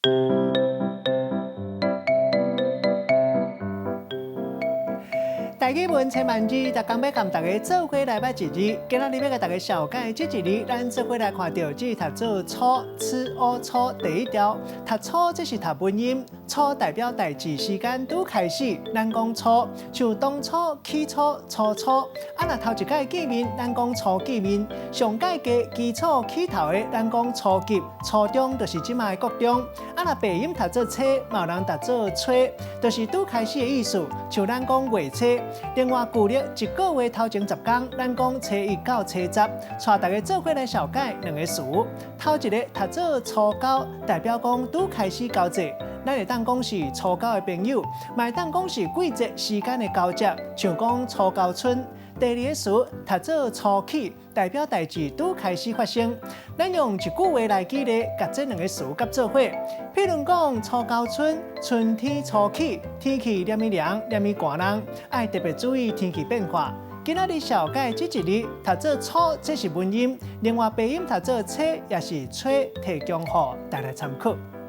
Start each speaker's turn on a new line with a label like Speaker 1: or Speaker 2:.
Speaker 1: 大家问千万字，就讲要跟大家做伙来捌一字。今仔日要甲大家小解这一字，咱做伙来看到这读做初，吃乌初第一条，读初这是读文音，初代表代志时间拄开始，咱讲初，像当初、起初、初初。啊，若头一届见面，咱讲初见面；上届嘅基础起头的，咱讲初级、初中，就是即卖国中。啊，若鼻音读做初，嘛有人读做吹，就是拄开始的意思，像咱讲月初。另外，旧历一个月头前10天，咱讲初一到初十，带大家做伙来小解两个词。头一个读做初九，代表讲拄开始交际。咱会当讲是初九的朋友，嘛会当讲是季节时间的交接，像讲初九春。第二个词读做初起，代表代志拄开始发生。咱用一句话来举例，甲这两个词夹做伙。譬如讲初九春，春天初起，天气黏咪凉，黏咪寒人，爱特别注意天气变化。今仔日小解这一字读做初，这是文音；另外鼻音读做初，也是吹提供予大家参考。